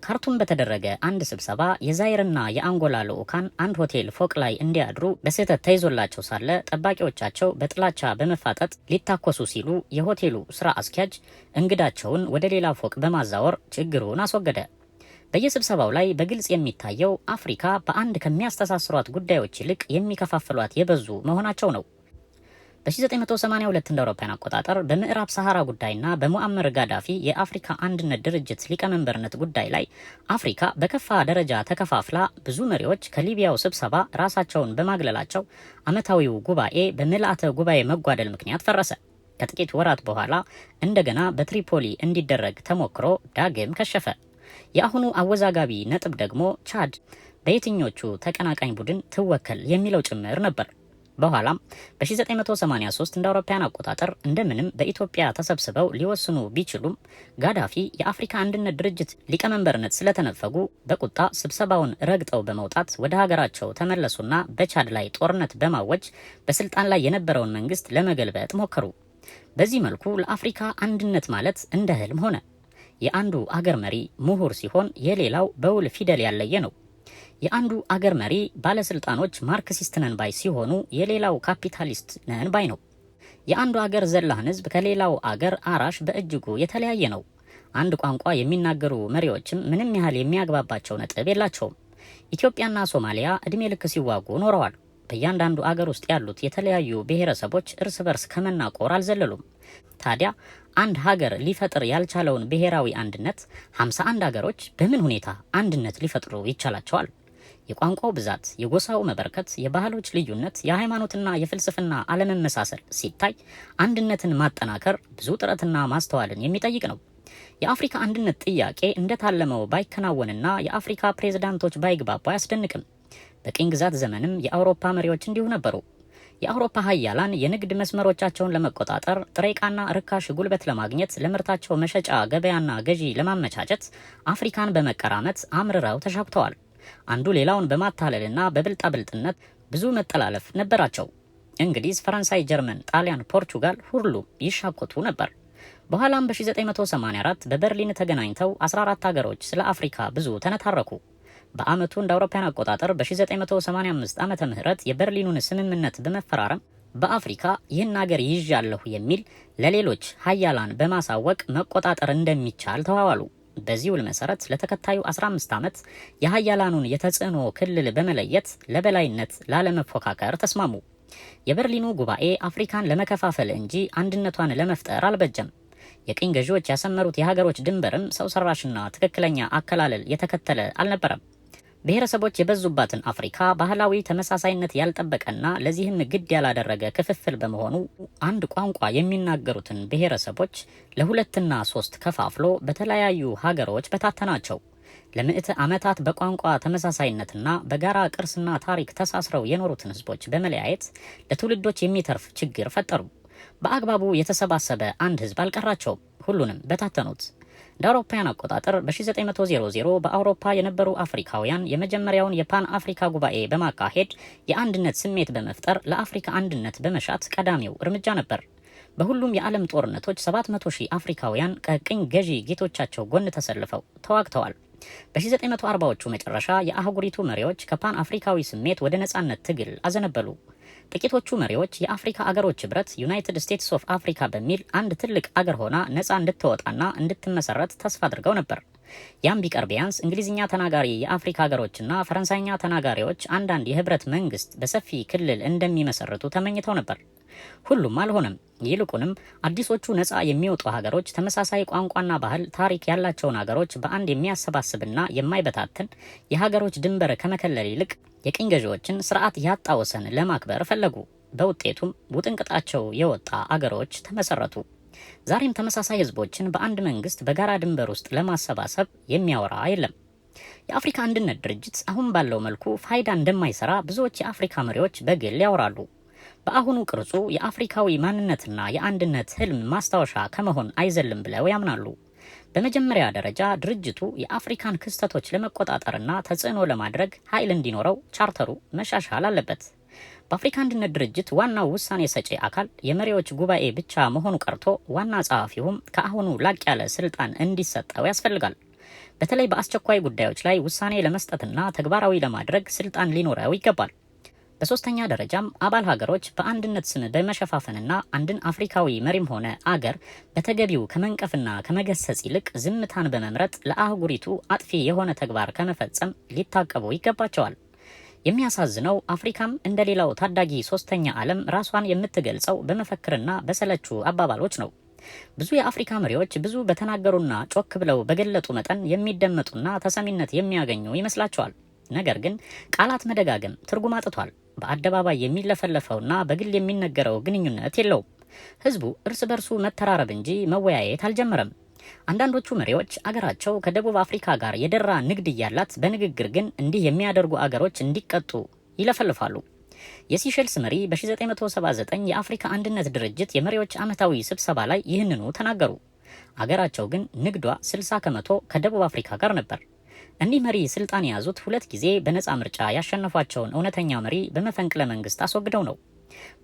Speaker 1: ካርቱም በተደረገ አንድ ስብሰባ የዛይርና የአንጎላ ልዑካን አንድ ሆቴል ፎቅ ላይ እንዲያድሩ በስህተት ተይዞላቸው ሳለ ጠባቂዎቻቸው በጥላቻ በመፋጠጥ ሊታኮሱ ሲሉ የሆቴሉ ስራ አስኪያጅ እንግዳቸውን ወደ ሌላ ፎቅ በማዛወር ችግሩን አስወገደ። በየስብሰባው ላይ በግልጽ የሚታየው አፍሪካ በአንድ ከሚያስተሳስሯት ጉዳዮች ይልቅ የሚከፋፍሏት የበዙ መሆናቸው ነው። በ1982 እንደ አውሮፓውያን አቆጣጠር በምዕራብ ሰሃራ ጉዳይና በሙአመር ጋዳፊ የአፍሪካ አንድነት ድርጅት ሊቀመንበርነት ጉዳይ ላይ አፍሪካ በከፋ ደረጃ ተከፋፍላ ብዙ መሪዎች ከሊቢያው ስብሰባ ራሳቸውን በማግለላቸው ዓመታዊው ጉባኤ በምልአተ ጉባኤ መጓደል ምክንያት ፈረሰ። ከጥቂት ወራት በኋላ እንደገና በትሪፖሊ እንዲደረግ ተሞክሮ ዳግም ከሸፈ። የአሁኑ አወዛጋቢ ነጥብ ደግሞ ቻድ በየትኞቹ ተቀናቃኝ ቡድን ትወከል የሚለው ጭምር ነበር። በኋላም በ1983 እንደ አውሮፓውያን አቆጣጠር እንደምንም በኢትዮጵያ ተሰብስበው ሊወስኑ ቢችሉም ጋዳፊ የአፍሪካ አንድነት ድርጅት ሊቀመንበርነት ስለተነፈጉ በቁጣ ስብሰባውን ረግጠው በመውጣት ወደ ሀገራቸው ተመለሱና በቻድ ላይ ጦርነት በማወጅ በስልጣን ላይ የነበረውን መንግስት ለመገልበጥ ሞከሩ። በዚህ መልኩ ለአፍሪካ አንድነት ማለት እንደ ህልም ሆነ። የአንዱ አገር መሪ ምሁር ሲሆን የሌላው በውል ፊደል ያለየ ነው። የአንዱ አገር መሪ ባለስልጣኖች ማርክሲስት ነን ባይ ሲሆኑ የሌላው ካፒታሊስት ነን ባይ ነው። የአንዱ አገር ዘላን ህዝብ ከሌላው አገር አራሽ በእጅጉ የተለያየ ነው። አንድ ቋንቋ የሚናገሩ መሪዎችም ምንም ያህል የሚያግባባቸው ነጥብ የላቸውም። ኢትዮጵያና ሶማሊያ እድሜ ልክ ሲዋጉ ኖረዋል። በእያንዳንዱ አገር ውስጥ ያሉት የተለያዩ ብሔረሰቦች እርስ በርስ ከመናቆር አልዘለሉም። ታዲያ አንድ ሀገር ሊፈጥር ያልቻለውን ብሔራዊ አንድነት 51 ሀገሮች በምን ሁኔታ አንድነት ሊፈጥሩ ይቻላቸዋል? የቋንቋው ብዛት፣ የጎሳው መበርከት፣ የባህሎች ልዩነት፣ የሃይማኖትና የፍልስፍና አለመመሳሰል ሲታይ አንድነትን ማጠናከር ብዙ ጥረትና ማስተዋልን የሚጠይቅ ነው። የአፍሪካ አንድነት ጥያቄ እንደታለመው ባይከናወንና የአፍሪካ ፕሬዝዳንቶች ባይግባቡ አያስደንቅም። በቅኝ ግዛት ዘመንም የአውሮፓ መሪዎች እንዲሁ ነበሩ። የአውሮፓ ሀያላን የንግድ መስመሮቻቸውን ለመቆጣጠር፣ ጥሬ ዕቃና ርካሽ ጉልበት ለማግኘት፣ ለምርታቸው መሸጫ ገበያና ገዢ ለማመቻቸት አፍሪካን በመቀራመት አምርረው ተሻኩተዋል። አንዱ ሌላውን በማታለልና በብልጣብልጥነት ብዙ መጠላለፍ ነበራቸው። እንግሊዝ፣ ፈረንሳይ፣ ጀርመን፣ ጣሊያን፣ ፖርቹጋል ሁሉም ይሻኮቱ ነበር። በኋላም በ1984 በበርሊን ተገናኝተው 14 ሀገሮች ስለ አፍሪካ ብዙ ተነታረኩ። በአመቱ እንደ አውሮፓውያን አቆጣጠር በ1985 ዓመተ ምህረት የበርሊኑን ስምምነት በመፈራረም በአፍሪካ ይህን ሀገር ይዣለሁ የሚል ለሌሎች ሀያላን በማሳወቅ መቆጣጠር እንደሚቻል ተዋዋሉ። በዚህ ውል መሰረት ለተከታዩ 15 ዓመት የሀያላኑን የተጽዕኖ ክልል በመለየት ለበላይነት ላለመፎካከር ተስማሙ። የበርሊኑ ጉባኤ አፍሪካን ለመከፋፈል እንጂ አንድነቷን ለመፍጠር አልበጀም። የቅኝ ገዢዎች ያሰመሩት የሀገሮች ድንበርም ሰው ሰራሽና ትክክለኛ አከላለል የተከተለ አልነበረም። ብሔረሰቦች የበዙባትን አፍሪካ ባህላዊ ተመሳሳይነት ያልጠበቀና ለዚህም ግድ ያላደረገ ክፍፍል በመሆኑ አንድ ቋንቋ የሚናገሩትን ብሔረሰቦች ለሁለትና ሶስት ከፋፍሎ በተለያዩ ሀገሮች በታተናቸው። ለምዕተ ዓመታት በቋንቋ ተመሳሳይነትና በጋራ ቅርስና ታሪክ ተሳስረው የኖሩትን ህዝቦች በመለያየት ለትውልዶች የሚተርፍ ችግር ፈጠሩ። በአግባቡ የተሰባሰበ አንድ ህዝብ አልቀራቸውም። ሁሉንም በታተኑት። እንደ አውሮፓውያን አቆጣጠር በ1900 በአውሮፓ የነበሩ አፍሪካውያን የመጀመሪያውን የፓን አፍሪካ ጉባኤ በማካሄድ የአንድነት ስሜት በመፍጠር ለአፍሪካ አንድነት በመሻት ቀዳሚው እርምጃ ነበር። በሁሉም የዓለም ጦርነቶች 700,000 አፍሪካውያን ከቅኝ ገዢ ጌቶቻቸው ጎን ተሰልፈው ተዋግተዋል። በ1940ዎቹ መጨረሻ የአህጉሪቱ መሪዎች ከፓን አፍሪካዊ ስሜት ወደ ነጻነት ትግል አዘነበሉ። ጥቂቶቹ መሪዎች የአፍሪካ አገሮች ህብረት ዩናይትድ ስቴትስ ኦፍ አፍሪካ በሚል አንድ ትልቅ አገር ሆና ነጻ እንድትወጣና እንድትመሰረት ተስፋ አድርገው ነበር። ያም ቢቀር ቢያንስ እንግሊዝኛ ተናጋሪ የአፍሪካ ሀገሮችና ፈረንሳይኛ ተናጋሪዎች አንዳንድ የህብረት መንግስት በሰፊ ክልል እንደሚመሰርቱ ተመኝተው ነበር። ሁሉም አልሆነም። ይልቁንም አዲሶቹ ነጻ የሚወጡ ሀገሮች ተመሳሳይ ቋንቋና ባህል፣ ታሪክ ያላቸውን ሀገሮች በአንድ የሚያሰባስብና የማይበታትን የሀገሮች ድንበር ከመከለል ይልቅ የቅኝ ገዢዎችን ስርዓት ያጣ ወሰን ለማክበር ፈለጉ። በውጤቱም ውጥንቅጣቸው የወጣ አገሮች ተመሰረቱ። ዛሬም ተመሳሳይ ህዝቦችን በአንድ መንግስት በጋራ ድንበር ውስጥ ለማሰባሰብ የሚያወራ የለም። የአፍሪካ አንድነት ድርጅት አሁን ባለው መልኩ ፋይዳ እንደማይሰራ ብዙዎች የአፍሪካ መሪዎች በግል ያወራሉ። በአሁኑ ቅርጹ የአፍሪካዊ ማንነትና የአንድነት ህልም ማስታወሻ ከመሆን አይዘልም ብለው ያምናሉ። በመጀመሪያ ደረጃ ድርጅቱ የአፍሪካን ክስተቶች ለመቆጣጠርና ተጽዕኖ ለማድረግ ኃይል እንዲኖረው ቻርተሩ መሻሻል አለበት። በአፍሪካ አንድነት ድርጅት ዋናው ውሳኔ ሰጪ አካል የመሪዎች ጉባኤ ብቻ መሆኑ ቀርቶ ዋና ጸሐፊውም ከአሁኑ ላቅ ያለ ስልጣን እንዲሰጠው ያስፈልጋል። በተለይ በአስቸኳይ ጉዳዮች ላይ ውሳኔ ለመስጠትና ተግባራዊ ለማድረግ ስልጣን ሊኖረው ይገባል። በሶስተኛ ደረጃም አባል ሀገሮች በአንድነት ስም በመሸፋፈንና አንድን አፍሪካዊ መሪም ሆነ አገር በተገቢው ከመንቀፍና ከመገሰጽ ይልቅ ዝምታን በመምረጥ ለአህጉሪቱ አጥፊ የሆነ ተግባር ከመፈጸም ሊታቀቡ ይገባቸዋል። የሚያሳዝነው አፍሪካም እንደሌላው ታዳጊ ሶስተኛ ዓለም ራሷን የምትገልጸው በመፈክርና በሰለቹ አባባሎች ነው። ብዙ የአፍሪካ መሪዎች ብዙ በተናገሩና ጮክ ብለው በገለጡ መጠን የሚደመጡና ተሰሚነት የሚያገኙ ይመስላቸዋል። ነገር ግን ቃላት መደጋገም ትርጉም አጥቷል። በአደባባይ የሚለፈለፈውና በግል የሚነገረው ግንኙነት የለውም። ህዝቡ እርስ በርሱ መተራረብ እንጂ መወያየት አልጀመረም። አንዳንዶቹ መሪዎች አገራቸው ከደቡብ አፍሪካ ጋር የደራ ንግድ እያላት በንግግር ግን እንዲህ የሚያደርጉ አገሮች እንዲቀጡ ይለፈልፋሉ። የሲሸልስ መሪ በ1979 የአፍሪካ አንድነት ድርጅት የመሪዎች ዓመታዊ ስብሰባ ላይ ይህንኑ ተናገሩ። አገራቸው ግን ንግዷ 60 ከመቶ ከደቡብ አፍሪካ ጋር ነበር። እኒህ መሪ ስልጣን የያዙት 2 ጊዜ በነጻ ምርጫ ያሸነፏቸውን እውነተኛ መሪ በመፈንቅለ መንግስት አስወግደው ነው።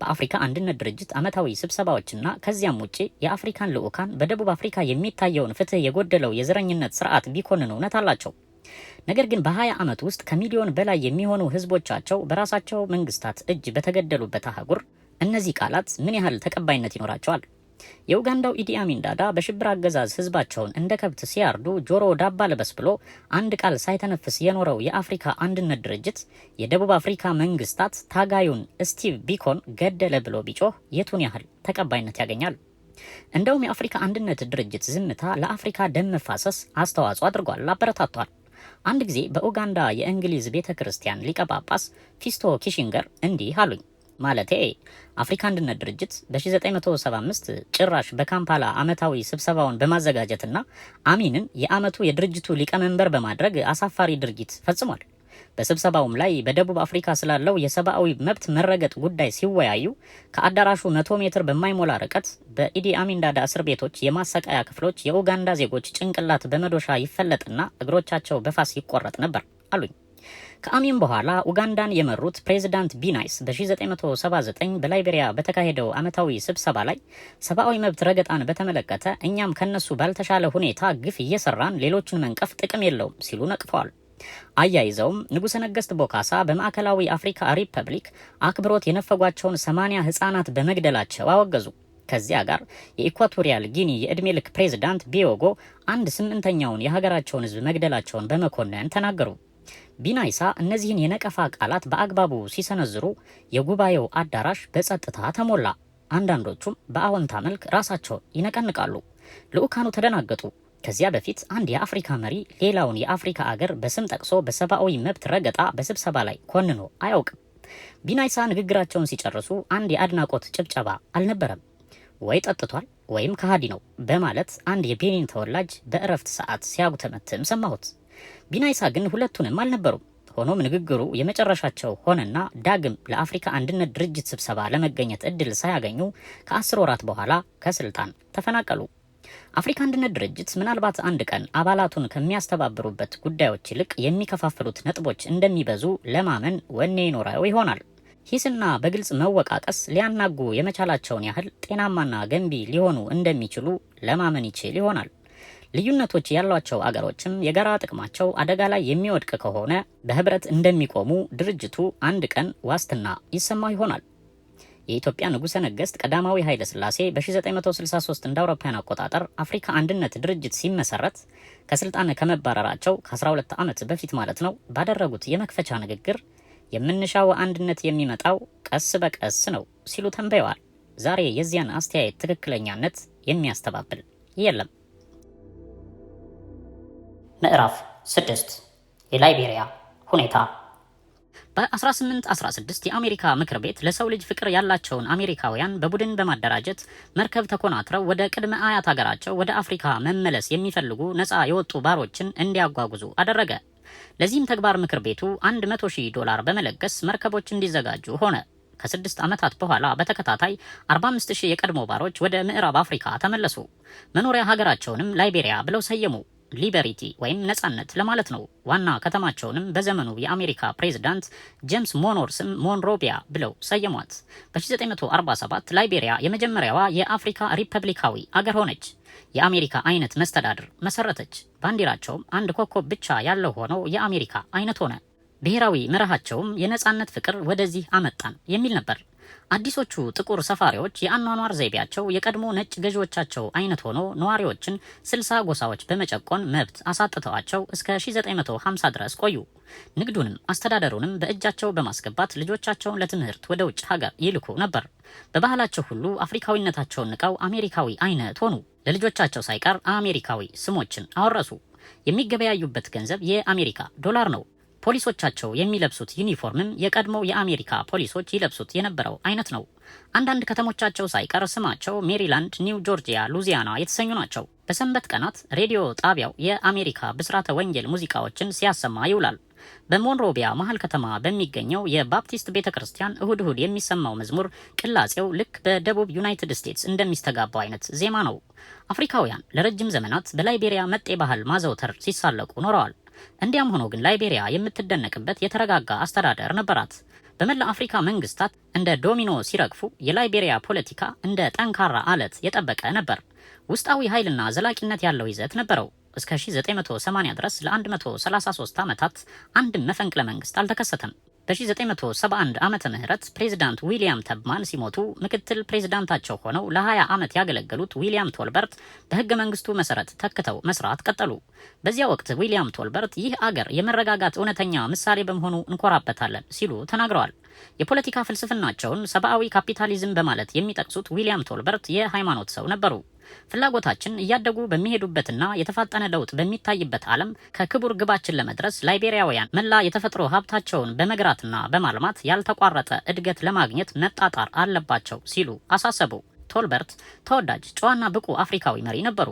Speaker 1: በአፍሪካ አንድነት ድርጅት ዓመታዊ ስብሰባዎችና ከዚያም ውጪ የአፍሪካን ልዑካን በደቡብ አፍሪካ የሚታየውን ፍትህ የጎደለው የዘረኝነት ስርዓት ቢኮንኑ እውነት አላቸው። ነገር ግን በ20 ዓመት ውስጥ ከሚሊዮን በላይ የሚሆኑ ህዝቦቻቸው በራሳቸው መንግስታት እጅ በተገደሉበት አህጉር እነዚህ ቃላት ምን ያህል ተቀባይነት ይኖራቸዋል? የኡጋንዳው ኢዲ አሚን ዳዳ በሽብር አገዛዝ ህዝባቸውን እንደ ከብት ሲያርዱ ጆሮ ዳባ ልበስ ብሎ አንድ ቃል ሳይተነፍስ የኖረው የአፍሪካ አንድነት ድርጅት የደቡብ አፍሪካ መንግስታት ታጋዩን ስቲቭ ቢኮን ገደለ ብሎ ቢጮህ የቱን ያህል ተቀባይነት ያገኛል? እንደውም የአፍሪካ አንድነት ድርጅት ዝምታ ለአፍሪካ ደም መፋሰስ አስተዋጽኦ አድርጓል፣ አበረታቷል። አንድ ጊዜ በኡጋንዳ የእንግሊዝ ቤተ ክርስቲያን ሊቀ ጳጳስ ፊስቶ ኪሺንገር እንዲህ አሉኝ። ማለቴ አፍሪካ አንድነት ድርጅት በ1975 ጭራሽ በካምፓላ አመታዊ ስብሰባውን በማዘጋጀትና አሚንን የአመቱ የድርጅቱ ሊቀመንበር በማድረግ አሳፋሪ ድርጊት ፈጽሟል። በስብሰባውም ላይ በደቡብ አፍሪካ ስላለው የሰብአዊ መብት መረገጥ ጉዳይ ሲወያዩ ከአዳራሹ 100 ሜትር በማይሞላ ርቀት በኢዲ አሚን ዳዳ እስር ቤቶች የማሰቃያ ክፍሎች የኡጋንዳ ዜጎች ጭንቅላት በመዶሻ ይፈለጥና እግሮቻቸው በፋስ ይቆረጥ ነበር አሉኝ። ከአሚን በኋላ ኡጋንዳን የመሩት ፕሬዚዳንት ቢናይስ በ1979 በላይቤሪያ በተካሄደው አመታዊ ስብሰባ ላይ ሰብአዊ መብት ረገጣን በተመለከተ እኛም ከነሱ ባልተሻለ ሁኔታ ግፍ እየሰራን ሌሎችን መንቀፍ ጥቅም የለውም ሲሉ ነቅፈዋል። አያይዘውም ንጉሠ ነገሥት ቦካሳ በማዕከላዊ አፍሪካ ሪፐብሊክ አክብሮት የነፈጓቸውን 80 ህጻናት በመግደላቸው አወገዙ። ከዚያ ጋር የኢኳቶሪያል ጊኒ የዕድሜ ልክ ፕሬዚዳንት ቢዮጎ 1/8ኛውን የሀገራቸውን ህዝብ መግደላቸውን በመኮነን ተናገሩ። ቢናይሳ እነዚህን የነቀፋ ቃላት በአግባቡ ሲሰነዝሩ የጉባኤው አዳራሽ በጸጥታ ተሞላ። አንዳንዶቹም በአዎንታ መልክ ራሳቸውን ይነቀንቃሉ። ልኡካኑ ተደናገጡ። ከዚያ በፊት አንድ የአፍሪካ መሪ ሌላውን የአፍሪካ አገር በስም ጠቅሶ በሰብአዊ መብት ረገጣ በስብሰባ ላይ ኮንኖ አያውቅም። ቢናይሳ ንግግራቸውን ሲጨርሱ አንድ የአድናቆት ጭብጨባ አልነበረም። ወይ ጠጥቷል ወይም ከሃዲ ነው በማለት አንድ የቤኒን ተወላጅ በእረፍት ሰዓት ሲያጉተመትም ሰማሁት። ቢናይሳ ግን ሁለቱንም አልነበሩም። ሆኖም ንግግሩ የመጨረሻቸው ሆነና ዳግም ለአፍሪካ አንድነት ድርጅት ስብሰባ ለመገኘት እድል ሳያገኙ ከ10 ወራት በኋላ ከስልጣን ተፈናቀሉ። አፍሪካ አንድነት ድርጅት ምናልባት አንድ ቀን አባላቱን ከሚያስተባብሩበት ጉዳዮች ይልቅ የሚከፋፍሉት ነጥቦች እንደሚበዙ ለማመን ወኔ ይኖረው ይሆናል። ሂስና በግልጽ መወቃቀስ ሊያናጉ የመቻላቸውን ያህል ጤናማና ገንቢ ሊሆኑ እንደሚችሉ ለማመን ይችል ይሆናል። ልዩነቶች ያሏቸው አገሮችም የጋራ ጥቅማቸው አደጋ ላይ የሚወድቅ ከሆነ በህብረት እንደሚቆሙ ድርጅቱ አንድ ቀን ዋስትና ይሰማው ይሆናል። የኢትዮጵያ ንጉሠ ነገሥት ቀዳማዊ ኃይለ ሥላሴ በ1963 እንደ አውሮፓውያን አቆጣጠር አፍሪካ አንድነት ድርጅት ሲመሰረት ከስልጣን ከመባረራቸው ከ12 ዓመት በፊት ማለት ነው ባደረጉት የመክፈቻ ንግግር የምንሻው አንድነት የሚመጣው ቀስ በቀስ ነው ሲሉ ተንበየዋል። ዛሬ የዚያን አስተያየት ትክክለኛነት የሚያስተባብል የለም። ምዕራፍ 6 የላይቤሪያ ሁኔታ። በ1816 የአሜሪካ ምክር ቤት ለሰው ልጅ ፍቅር ያላቸውን አሜሪካውያን በቡድን በማደራጀት መርከብ ተኮናትረው ወደ ቅድመ አያት ሀገራቸው ወደ አፍሪካ መመለስ የሚፈልጉ ነፃ የወጡ ባሮችን እንዲያጓጉዙ አደረገ። ለዚህም ተግባር ምክር ቤቱ $100,000 በመለገስ መርከቦች እንዲዘጋጁ ሆነ። ከ6 ዓመታት በኋላ በተከታታይ 45,000 የቀድሞ ባሮች ወደ ምዕራብ አፍሪካ ተመለሱ። መኖሪያ ሀገራቸውንም ላይቤሪያ ብለው ሰየሙ። ሊበሪቲ ወይም ነጻነት ለማለት ነው። ዋና ከተማቸውንም በዘመኑ የአሜሪካ ፕሬዝዳንት ጄምስ ሞኖር ስም ሞንሮቪያ ብለው ሰየሟት። በ1947 ላይቤሪያ የመጀመሪያዋ የአፍሪካ ሪፐብሊካዊ አገር ሆነች። የአሜሪካ አይነት መስተዳድር መሰረተች። ባንዲራቸውም አንድ ኮከብ ብቻ ያለው ሆኖ የአሜሪካ አይነት ሆነ። ብሔራዊ መርሃቸውም የነጻነት ፍቅር ወደዚህ አመጣን የሚል ነበር። አዲሶቹ ጥቁር ሰፋሪዎች የአኗኗር ዘይቤያቸው የቀድሞ ነጭ ገዢዎቻቸው አይነት ሆኖ ነዋሪዎችን 60 ጎሳዎች በመጨቆን መብት አሳጥተዋቸው እስከ 1950 ድረስ ቆዩ። ንግዱንም አስተዳደሩንም በእጃቸው በማስገባት ልጆቻቸውን ለትምህርት ወደ ውጭ ሀገር ይልኩ ነበር። በባህላቸው ሁሉ አፍሪካዊነታቸውን ንቀው አሜሪካዊ አይነት ሆኑ። ለልጆቻቸው ሳይቀር አሜሪካዊ ስሞችን አወረሱ። የሚገበያዩበት ገንዘብ የአሜሪካ ዶላር ነው። ፖሊሶቻቸው የሚለብሱት ዩኒፎርምም የቀድሞው የአሜሪካ ፖሊሶች ይለብሱት የነበረው አይነት ነው። አንዳንድ ከተሞቻቸው ሳይቀር ስማቸው ሜሪላንድ፣ ኒው ጆርጂያ፣ ሉዚያና የተሰኙ ናቸው። በሰንበት ቀናት ሬዲዮ ጣቢያው የአሜሪካ ብስራተ ወንጌል ሙዚቃዎችን ሲያሰማ ይውላል። በሞንሮቪያ መሀል ከተማ በሚገኘው የባፕቲስት ቤተክርስቲያን እሁድ እሁድ የሚሰማው መዝሙር ቅላጼው ልክ በደቡብ ዩናይትድ ስቴትስ እንደሚስተጋባው አይነት ዜማ ነው። አፍሪካውያን ለረጅም ዘመናት በላይቤሪያ መጤ ባህል ማዘውተር ሲሳለቁ ኖረዋል። እንዲያም ሆኖ ግን ላይቤሪያ የምትደነቅበት የተረጋጋ አስተዳደር ነበራት። በመላ አፍሪካ መንግስታት እንደ ዶሚኖ ሲረግፉ የላይቤሪያ ፖለቲካ እንደ ጠንካራ አለት የጠበቀ ነበር። ውስጣዊ ኃይልና ዘላቂነት ያለው ይዘት ነበረው። እስከ 1980 ድረስ ለ133 ዓመታት አንድም መፈንቅለ መንግስት አልተከሰተም። በ1971 ዓመተ ምህረት ፕሬዝዳንት ዊሊያም ተብማን ሲሞቱ ምክትል ፕሬዝዳንታቸው ሆነው ለ20 ዓመት ያገለገሉት ዊሊያም ቶልበርት በህገ መንግስቱ መሰረት ተክተው መስራት ቀጠሉ። በዚያ ወቅት ዊሊያም ቶልበርት ይህ አገር የመረጋጋት እውነተኛ ምሳሌ በመሆኑ እንኮራበታለን ሲሉ ተናግረዋል። የፖለቲካ ፍልስፍናቸውን ሰብአዊ ካፒታሊዝም በማለት የሚጠቅሱት ዊሊያም ቶልበርት የሃይማኖት ሰው ነበሩ። ፍላጎታችን እያደጉ በሚሄዱበትና የተፋጠነ ለውጥ በሚታይበት ዓለም ከክቡር ግባችን ለመድረስ ላይቤሪያውያን መላ የተፈጥሮ ሀብታቸውን በመግራትና በማልማት ያልተቋረጠ እድገት ለማግኘት መጣጣር አለባቸው ሲሉ አሳሰቡ። ቶልበርት ተወዳጅ፣ ጨዋና ብቁ አፍሪካዊ መሪ ነበሩ።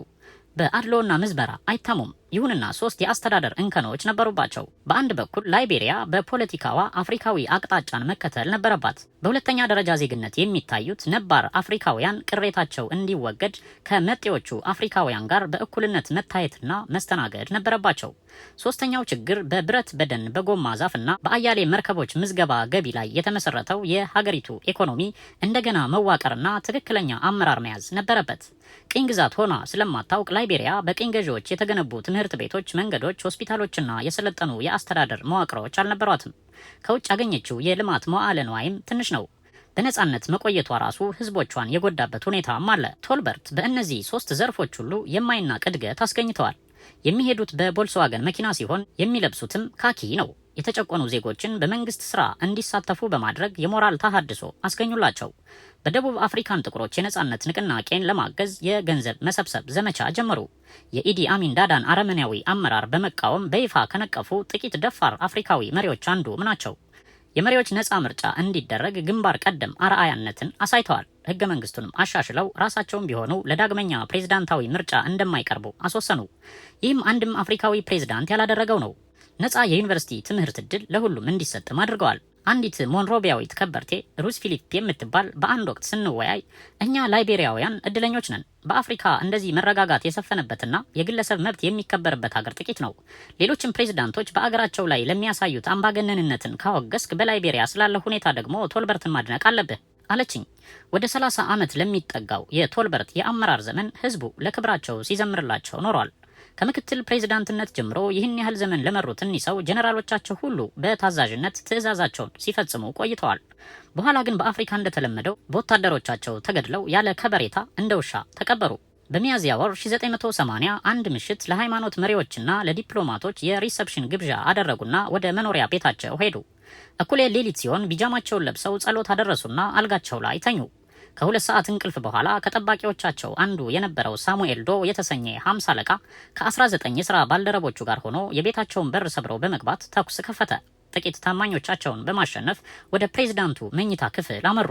Speaker 1: በአድሎና ምዝበራ አይታሙም። ይሁንና 3 የአስተዳደር እንከኖች ነበሩባቸው። በአንድ በኩል ላይቤሪያ በፖለቲካዋ አፍሪካዊ አቅጣጫን መከተል ነበረባት። በሁለተኛ ደረጃ ዜግነት የሚታዩት ነባር አፍሪካውያን ቅሬታቸው እንዲወገድ ከመጤዎቹ አፍሪካውያን ጋር በእኩልነት መታየትና መስተናገድ ነበረባቸው። ሶስተኛው ችግር በብረት በደን በጎማ ዛፍና በአያሌ መርከቦች ምዝገባ ገቢ ላይ የተመሰረተው የሀገሪቱ ኢኮኖሚ እንደገና መዋቀርና ትክክለኛ አመራር መያዝ ነበረበት። ቅኝ ግዛት ሆና ስለማታውቅ ላይቤሪያ በቅኝ ገዢዎች የተገነቡ ትምህርት ቤቶች፣ መንገዶች፣ ሆስፒታሎችና የሰለጠኑ የአስተዳደር መዋቅሮች አልነበሯትም። ከውጭ ያገኘችው የልማት መዋዕለ ንዋይም ትንሽ ነው። በነጻነት መቆየቷ ራሱ ህዝቦቿን የጎዳበት ሁኔታም አለ። ቶልበርት በእነዚህ 3 ዘርፎች ሁሉ የማይናቅ እድገት አስገኝተዋል። የሚሄዱት በቮልስዋገን መኪና ሲሆን የሚለብሱትም ካኪ ነው። የተጨቆኑ ዜጎችን በመንግስት ስራ እንዲሳተፉ በማድረግ የሞራል ተሃድሶ አስገኙላቸው። በደቡብ አፍሪካን ጥቁሮች የነጻነት ንቅናቄን ለማገዝ የገንዘብ መሰብሰብ ዘመቻ ጀመሩ። የኢዲ አሚን ዳዳን አረመኔያዊ አመራር በመቃወም በይፋ ከነቀፉ ጥቂት ደፋር አፍሪካዊ መሪዎች አንዱም ናቸው። የመሪዎች ነጻ ምርጫ እንዲደረግ ግንባር ቀደም አርአያነትን አሳይተዋል። ህገ መንግስቱንም አሻሽለው ራሳቸውም ቢሆኑ ለዳግመኛ ፕሬዝዳንታዊ ምርጫ እንደማይቀርቡ አስወሰኑ። ይህም አንድም አፍሪካዊ ፕሬዝዳንት ያላደረገው ነው። ነጻ የዩኒቨርሲቲ ትምህርት ዕድል ለሁሉም እንዲሰጥም አድርገዋል። አንዲት ሞንሮቢያዊት ከበርቴ ሩዝ ፊሊፕ የምትባል በአንድ ወቅት ስንወያይ እኛ ላይቤሪያውያን እድለኞች ነን። በአፍሪካ እንደዚህ መረጋጋት የሰፈነበትና የግለሰብ መብት የሚከበርበት ሀገር ጥቂት ነው። ሌሎችም ፕሬዝዳንቶች በአገራቸው ላይ ለሚያሳዩት አምባገነንነትን ካወገስክ በላይቤሪያ ስላለ ሁኔታ ደግሞ ቶልበርትን ማድነቅ አለብህ አለችኝ። ወደ 30 ዓመት ለሚጠጋው የቶልበርት የአመራር ዘመን ህዝቡ ለክብራቸው ሲዘምርላቸው ኖሯል። ከምክትል ፕሬዝዳንትነት ጀምሮ ይህን ያህል ዘመን ለመሩት እኒህ ሰው ጀነራሎቻቸው ሁሉ በታዛዥነት ትዕዛዛቸውን ሲፈጽሙ ቆይተዋል። በኋላ ግን በአፍሪካ እንደተለመደው በወታደሮቻቸው ተገድለው ያለ ከበሬታ እንደ ውሻ ተቀበሩ። በሚያዝያ ወር 1980 አንድ ምሽት ለሃይማኖት መሪዎችና ለዲፕሎማቶች የሪሰፕሽን ግብዣ አደረጉና ወደ መኖሪያ ቤታቸው ሄዱ። እኩለ ሌሊት ሲሆን ቢጃማቸውን ለብሰው ጸሎት አደረሱና አልጋቸው ላይ ተኙ። ከ2 ሰዓት እንቅልፍ በኋላ ከጠባቂዎቻቸው አንዱ የነበረው ሳሙኤል ዶ የተሰኘ 50 አለቃ ከ19 የሥራ ባልደረቦቹ ጋር ሆኖ የቤታቸውን በር ሰብረው በመግባት ተኩስ ከፈተ። ጥቂት ታማኞቻቸውን በማሸነፍ ወደ ፕሬዝዳንቱ መኝታ ክፍል አመሩ።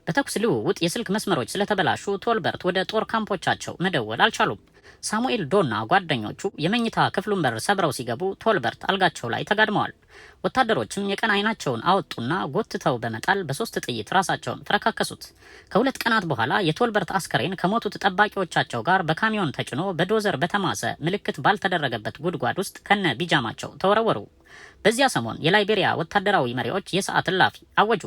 Speaker 1: በተኩስ ልውውጥ የስልክ መስመሮች ስለተበላሹ ቶልበርት ወደ ጦር ካምፖቻቸው መደወል አልቻሉም። ሳሙኤል ዶና ጓደኞቹ የመኝታ ክፍሉን በር ሰብረው ሲገቡ ቶልበርት አልጋቸው ላይ ተጋድመዋል። ወታደሮችም የቀን አይናቸውን አወጡና ጎትተው በመጣል በ3 ጥይት ራሳቸውን ፈረካከሱት። ከ2 ቀናት በኋላ የቶልበርት አስከሬን ከሞቱት ጠባቂዎቻቸው ጋር በካሚዮን ተጭኖ በዶዘር በተማሰ ምልክት ባልተደረገበት ጉድጓድ ውስጥ ከነ ቢጃማቸው ተወረወሩ። በዚያ ሰሞን የላይቤሪያ ወታደራዊ መሪዎች የሰዓት እላፊ አወጁ።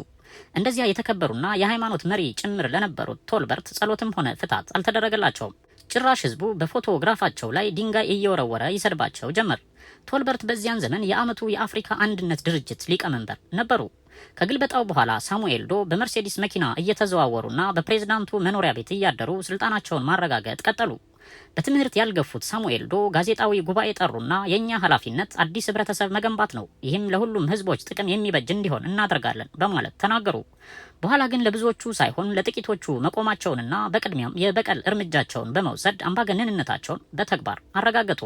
Speaker 1: እንደዚያ የተከበሩና የሃይማኖት መሪ ጭምር ለነበሩት ቶልበርት ጸሎትም ሆነ ፍታት አልተደረገላቸውም። ጭራሽ ህዝቡ በፎቶግራፋቸው ላይ ድንጋይ እየወረወረ ይሰድባቸው ጀመር። ቶልበርት በዚያን ዘመን የዓመቱ የአፍሪካ አንድነት ድርጅት ሊቀመንበር ነበሩ። ከግልበጣው በኋላ ሳሙኤል ዶ በመርሴዲስ መኪና እየተዘዋወሩና በፕሬዝዳንቱ መኖሪያ ቤት እያደሩ ስልጣናቸውን ማረጋገጥ ቀጠሉ። በትምህርት ያልገፉት ሳሙኤል ዶ ጋዜጣዊ ጉባኤ ጠሩና የኛ ኃላፊነት አዲስ ህብረተሰብ መገንባት ነው፣ ይህም ለሁሉም ህዝቦች ጥቅም የሚበጅ እንዲሆን እናደርጋለን በማለት ተናገሩ። በኋላ ግን ለብዙዎቹ ሳይሆን ለጥቂቶቹ መቆማቸውንና በቅድሚያም የበቀል እርምጃቸውን በመውሰድ አምባገነንነታቸውን በተግባር አረጋገጡ።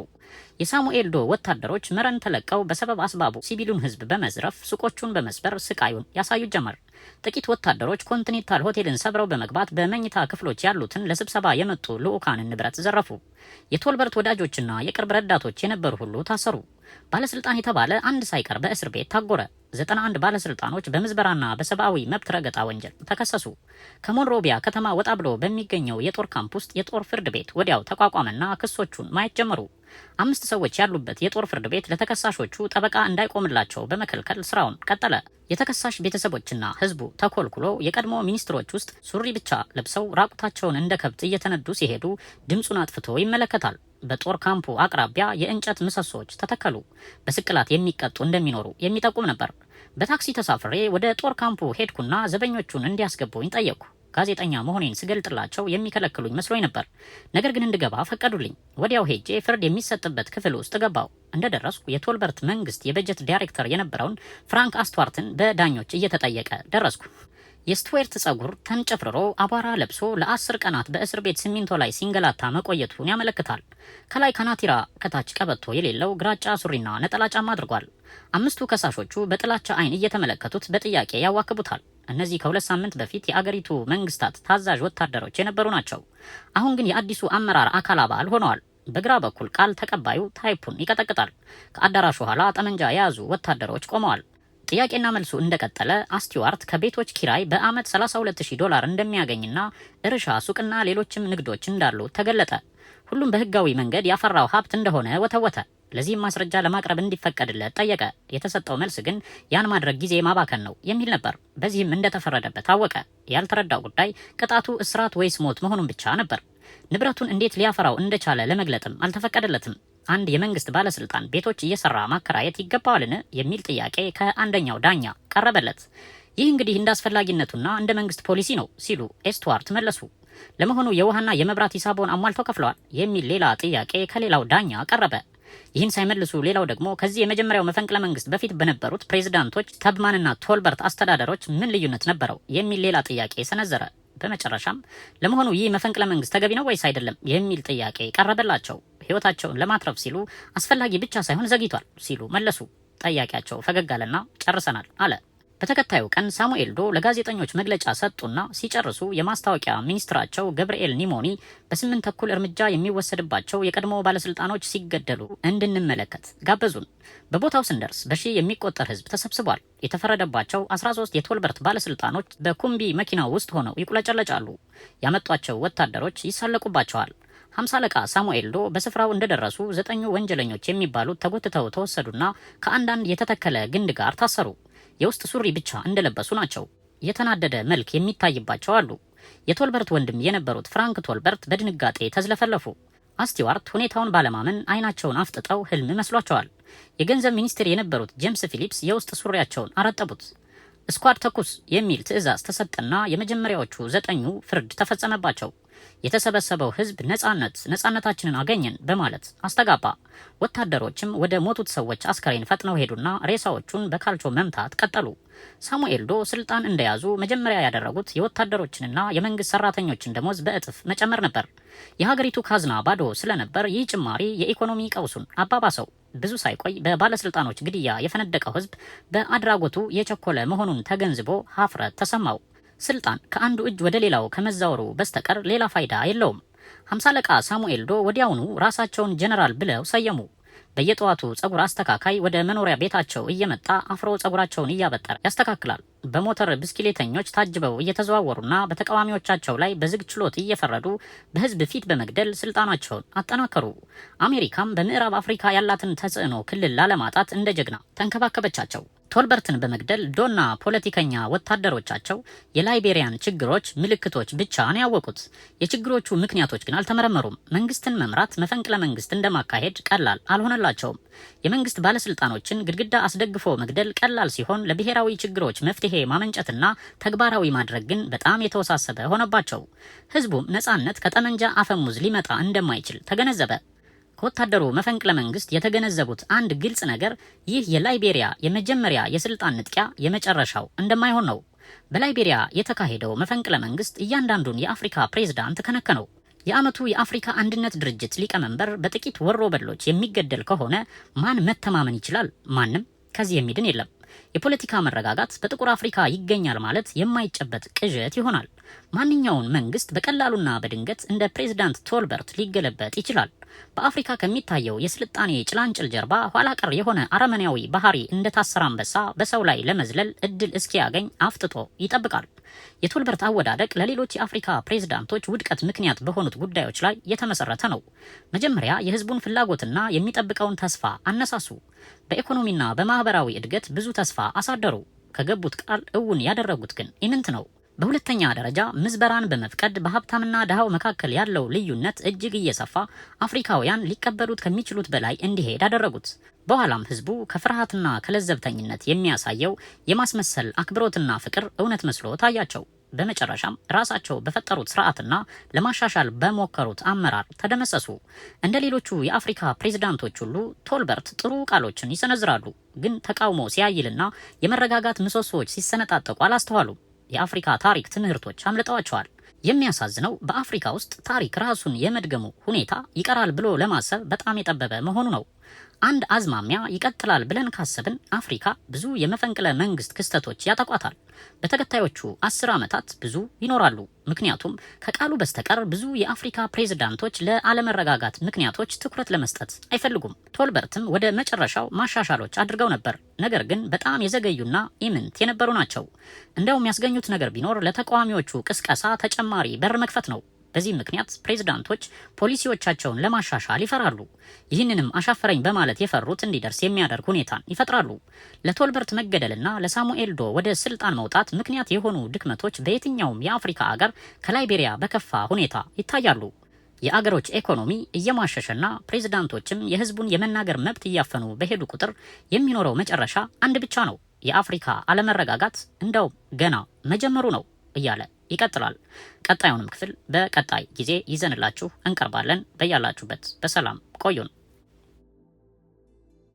Speaker 1: የሳሙኤል ዶ ወታደሮች መረን ተለቀው በሰበብ አስባቡ ሲቪሉን ህዝብ በመዝረፍ ሱቆቹን በመስበር ስቃዩን ያሳዩ ጀመር። ጥቂት ወታደሮች ኮንቲኔንታል ሆቴልን ሰብረው በመግባት በመኝታ ክፍሎች ያሉትን ለስብሰባ የመጡ ልዑካንን ንብረት ዘረፉ። የቶልበርት ወዳጆችና የቅርብ ረዳቶች የነበሩ ሁሉ ታሰሩ። ባለስልጣን የተባለ አንድ ሳይቀር በእስር ቤት ታጎረ። 91 ባለስልጣኖች በምዝበራና በሰብአዊ መብት ረገጣ ወንጀል ተከሰሱ። ከሞንሮቢያ ከተማ ወጣ ብሎ በሚገኘው የጦር ካምፕ ውስጥ የጦር ፍርድ ቤት ወዲያው ተቋቋመና ክሶቹን ማየት ጀመሩ። 5 ሰዎች ያሉበት የጦር ፍርድ ቤት ለተከሳሾቹ ጠበቃ እንዳይቆምላቸው በመከልከል ስራውን ቀጠለ። የተከሳሽ ቤተሰቦችና ህዝቡ ተኮልኩሎ የቀድሞ ሚኒስትሮች ውስጥ ሱሪ ብቻ ለብሰው ራቁታቸውን እንደ ከብት እየተነዱ ሲሄዱ ድምፁን አጥፍቶ ይመለከታል። በጦር ካምፑ አቅራቢያ የእንጨት ምሰሶች ተተከሉ። በስቅላት የሚቀጡ እንደሚኖሩ የሚጠቁም ነበር። በታክሲ ተሳፍሬ ወደ ጦር ካምፑ ሄድኩና ዘበኞቹን እንዲያስገቡኝ ጠየቅኩ። ጋዜጠኛ መሆኔን ስገልጥላቸው የሚከለክሉኝ መስሎኝ ነበር። ነገር ግን እንድገባ ፈቀዱልኝ። ወዲያው ሄጄ ፍርድ የሚሰጥበት ክፍል ውስጥ ገባው። እንደደረስኩ የቶልበርት መንግስት የበጀት ዳይሬክተር የነበረውን ፍራንክ አስትዋርትን በዳኞች እየተጠየቀ ደረስኩ። የስቱዌርት ጸጉር ተንጨፍርሮ አቧራ ለብሶ ለ10 ቀናት በእስር ቤት ሲሚንቶ ላይ ሲንገላታ መቆየቱን ያመለክታል። ከላይ ካናቲራ ከታች ቀበቶ የሌለው ግራጫ ሱሪና ነጠላ ጫማ አድርጓል። 5ቱ ከሳሾቹ በጥላቻ አይን እየተመለከቱት በጥያቄ ያዋክቡታል። እነዚህ ከ2 ሳምንት በፊት የአገሪቱ መንግስታት ታዛዥ ወታደሮች የነበሩ ናቸው። አሁን ግን የአዲሱ አመራር አካል አባል ሆነዋል። በግራ በኩል ቃል ተቀባዩ ታይፑን ይቀጠቅጣል። ከአዳራሹ ኋላ ጠመንጃ የያዙ ወታደሮች ቆመዋል። ጥያቄና መልሱ እንደቀጠለ አስቲዋርት ከቤቶች ኪራይ በአመት $32,000 እንደሚያገኝና እርሻ፣ ሱቅና ሌሎችም ንግዶች እንዳሉ ተገለጠ። ሁሉም በህጋዊ መንገድ ያፈራው ሀብት እንደሆነ ወተወተ። ለዚህም ማስረጃ ለማቅረብ እንዲፈቀድለት ጠየቀ። የተሰጠው መልስ ግን ያን ማድረግ ጊዜ ማባከን ነው የሚል ነበር። በዚህም እንደተፈረደበት ታወቀ። ያልተረዳው ጉዳይ ቅጣቱ እስራት ወይስ ሞት መሆኑን ብቻ ነበር። ንብረቱን እንዴት ሊያፈራው እንደቻለ ለመግለጥም አልተፈቀደለትም። አንድ የመንግስት ባለስልጣን ቤቶች እየሰራ ማከራየት ይገባዋልን የሚል ጥያቄ ከአንደኛው ዳኛ ቀረበለት። ይህ እንግዲህ እንደ አስፈላጊነቱና እንደ መንግስት ፖሊሲ ነው ሲሉ ኤስቱዋርት መለሱ። ለመሆኑ የውሃና የመብራት ሂሳቦን አሟልተው ከፍለዋል የሚል ሌላ ጥያቄ ከሌላው ዳኛ ቀረበ። ይህን ሳይመልሱ ሌላው ደግሞ ከዚህ የመጀመሪያው መፈንቅለ መንግስት በፊት በነበሩት ፕሬዝዳንቶች ተብማንና ቶልበርት አስተዳደሮች ምን ልዩነት ነበረው የሚል ሌላ ጥያቄ ሰነዘረ። በመጨረሻም ለመሆኑ ይህ መፈንቅለ መንግስት ተገቢ ነው ወይስ አይደለም የሚል ጥያቄ ቀረበላቸው። ህይወታቸውን ለማትረፍ ሲሉ አስፈላጊ ብቻ ሳይሆን ዘግይቷል ሲሉ መለሱ። ጠያቂያቸው ፈገግ አለና ጨርሰናል አለ። በተከታዩ ቀን ሳሙኤል ዶ ለጋዜጠኞች መግለጫ ሰጡና ሲጨርሱ የማስታወቂያ ሚኒስትራቸው ገብርኤል ኒሞኒ በ8 ተኩል እርምጃ የሚወሰድባቸው የቀድሞ ባለስልጣኖች ሲገደሉ እንድንመለከት ጋበዙን። በቦታው ስንደርስ በሺህ የሚቆጠር ህዝብ ተሰብስቧል። የተፈረደባቸው 13 የቶልበርት ባለስልጣኖች በኩምቢ መኪናው ውስጥ ሆነው ይቁለጨለጫሉ። ያመጧቸው ወታደሮች ይሳለቁባቸዋል። 50 አለቃ ሳሙኤል ዶ በስፍራው እንደደረሱ 9 ወንጀለኞች የሚባሉት ተጎትተው ተወሰዱና ከአንዳንድ የተተከለ ግንድ ጋር ታሰሩ። የውስጥ ሱሪ ብቻ እንደለበሱ ናቸው። የተናደደ መልክ የሚታይባቸው አሉ። የቶልበርት ወንድም የነበሩት ፍራንክ ቶልበርት በድንጋጤ ተዝለፈለፉ። አስቲዋርት ሁኔታውን ባለማመን አይናቸውን አፍጥጠው ህልም መስሏቸዋል። የገንዘብ ሚኒስትር የነበሩት ጄምስ ፊሊፕስ የውስጥ ሱሪያቸውን አረጠቡት። ስኳድ ተኩስ የሚል ትዕዛዝ ተሰጠና የመጀመሪያዎቹ 9ኙ ፍርድ ተፈጸመባቸው። የተሰበሰበው ህዝብ ነጻነታችንን አገኘን በማለት አስተጋባ። ወታደሮችም ወደ ሞቱት ሰዎች አስከሬን ፈጥነው ሄዱና ሬሳዎቹን በካልቾ መምታት ቀጠሉ። ሳሙኤል ዶ ስልጣን እንደያዙ መጀመሪያ ያደረጉት የወታደሮችንና የመንግስት ሰራተኞችን ደሞዝ በእጥፍ መጨመር ነበር። የሀገሪቱ ካዝና ባዶ ስለነበር ይህ ጭማሪ የኢኮኖሚ ቀውሱን አባባሰው። ብዙ ሳይቆይ በባለስልጣኖች ግድያ የፈነደቀው ህዝብ በአድራጎቱ የቸኮለ መሆኑን ተገንዝቦ ሀፍረት ተሰማው። ስልጣን ከአንዱ እጅ ወደ ሌላው ከመዛወሩ በስተቀር ሌላ ፋይዳ የለውም። 50 አለቃ ሳሙኤል ዶ ወዲያውኑ ራሳቸውን ጀነራል ብለው ሰየሙ። በየጠዋቱ ጸጉር አስተካካይ ወደ መኖሪያ ቤታቸው እየመጣ አፍሮ ጸጉራቸውን እያበጠረ ያስተካክላል። በሞተር ብስክሌተኞች ታጅበው እየተዘዋወሩና በተቃዋሚዎቻቸው ላይ በዝግ ችሎት እየፈረዱ በህዝብ ፊት በመግደል ስልጣናቸውን አጠናከሩ። አሜሪካም በምዕራብ አፍሪካ ያላትን ተጽዕኖ ክልል ላለማጣት እንደ ጀግና ተንከባከበቻቸው። ቶልበርትን በመግደል ዶና ፖለቲከኛ ወታደሮቻቸው የላይቤሪያን ችግሮች ምልክቶች ብቻ ነው ያወቁት። የችግሮቹ ምክንያቶች ግን አልተመረመሩም። መንግስትን መምራት መፈንቅለ መንግስት እንደማካሄድ ቀላል አልሆነላቸውም። የመንግስት ባለስልጣኖችን ግድግዳ አስደግፎ መግደል ቀላል ሲሆን ለብሔራዊ ችግሮች መፍትሄ ማመንጨትና ተግባራዊ ማድረግ ግን በጣም የተወሳሰበ ሆነባቸው። ህዝቡም ነጻነት ከጠመንጃ አፈሙዝ ሊመጣ እንደማይችል ተገነዘበ። ከወታደሩ መፈንቅለ መንግስት የተገነዘቡት አንድ ግልጽ ነገር ይህ የላይቤሪያ የመጀመሪያ የስልጣን ንጥቂያ የመጨረሻው እንደማይሆን ነው። በላይቤሪያ የተካሄደው መፈንቅለ መንግስት እያንዳንዱን የአፍሪካ ፕሬዝዳንት ከነከነው። የአመቱ የአፍሪካ አንድነት ድርጅት ሊቀመንበር በጥቂት ወሮ በሎች የሚገደል ከሆነ ማን መተማመን ይችላል? ማንም። ከዚህ የሚድን የለም። የፖለቲካ መረጋጋት በጥቁር አፍሪካ ይገኛል ማለት የማይጨበጥ ቅዠት ይሆናል። ማንኛውን መንግስት በቀላሉና በድንገት እንደ ፕሬዝዳንት ቶልበርት ሊገለበጥ ይችላል። በአፍሪካ ከሚታየው የስልጣኔ ጭላንጭል ጀርባ ኋላ ቀር የሆነ አረመኔያዊ ባህሪ እንደ ታሰረ አንበሳ በሰው ላይ ለመዝለል እድል እስኪያገኝ አፍጥጦ ይጠብቃል። የቶልበርት አወዳደቅ ለሌሎች የአፍሪካ ፕሬዝዳንቶች ውድቀት ምክንያት በሆኑት ጉዳዮች ላይ የተመሰረተ ነው። መጀመሪያ የህዝቡን ፍላጎትና የሚጠብቀውን ተስፋ አነሳሱ። በኢኮኖሚና በማህበራዊ እድገት ብዙ ተስፋ አሳደሩ። ከገቡት ቃል እውን ያደረጉት ግን ኢምንት ነው። በሁለተኛ ደረጃ ምዝበራን በመፍቀድ በሀብታምና ድሃው መካከል ያለው ልዩነት እጅግ እየሰፋ አፍሪካውያን ሊቀበሉት ከሚችሉት በላይ እንዲሄድ አደረጉት። በኋላም ህዝቡ ከፍርሃትና ከለዘብተኝነት የሚያሳየው የማስመሰል አክብሮትና ፍቅር እውነት መስሎ ታያቸው። በመጨረሻም ራሳቸው በፈጠሩት ስርዓትና ለማሻሻል በሞከሩት አመራር ተደመሰሱ። እንደ ሌሎቹ የአፍሪካ ፕሬዝዳንቶች ሁሉ ቶልበርት ጥሩ ቃሎችን ይሰነዝራሉ፣ ግን ተቃውሞ ሲያይልና የመረጋጋት ምሰሶዎች ሲሰነጣጠቁ አላስተዋሉም። የአፍሪካ ታሪክ ትምህርቶች አምልጠዋቸዋል። የሚያሳዝነው በአፍሪካ ውስጥ ታሪክ ራሱን የመድገሙ ሁኔታ ይቀራል ብሎ ለማሰብ በጣም የጠበበ መሆኑ ነው። አንድ አዝማሚያ ይቀጥላል ብለን ካሰብን አፍሪካ ብዙ የመፈንቅለ መንግስት ክስተቶች ያጠቋታል። በተከታዮቹ 10 ዓመታት ብዙ ይኖራሉ። ምክንያቱም ከቃሉ በስተቀር ብዙ የአፍሪካ ፕሬዝዳንቶች ለአለመረጋጋት ምክንያቶች ትኩረት ለመስጠት አይፈልጉም። ቶልበርትም ወደ መጨረሻው ማሻሻሎች አድርገው ነበር፣ ነገር ግን በጣም የዘገዩና ኢምንት የነበሩ ናቸው። እንደውም ያስገኙት ነገር ቢኖር ለተቃዋሚዎቹ ቅስቀሳ ተጨማሪ በር መክፈት ነው። በዚህ ምክንያት ፕሬዝዳንቶች ፖሊሲዎቻቸውን ለማሻሻል ይፈራሉ። ይህንንም አሻፈረኝ በማለት የፈሩት እንዲደርስ የሚያደርግ ሁኔታን ይፈጥራሉ። ለቶልበርት መገደልና ለሳሙኤል ዶ ወደ ስልጣን መውጣት ምክንያት የሆኑ ድክመቶች በየትኛውም የአፍሪካ አገር ከላይቤሪያ በከፋ ሁኔታ ይታያሉ። የአገሮች ኢኮኖሚ እየሟሸሸና ፕሬዝዳንቶችም የህዝቡን የመናገር መብት እያፈኑ በሄዱ ቁጥር የሚኖረው መጨረሻ አንድ ብቻ ነው። የአፍሪካ አለመረጋጋት እንደውም ገና መጀመሩ ነው እያለ ይቀጥላል። ቀጣዩንም ክፍል በቀጣይ ጊዜ ይዘንላችሁ እንቀርባለን። በያላችሁበት በሰላም ቆዩን።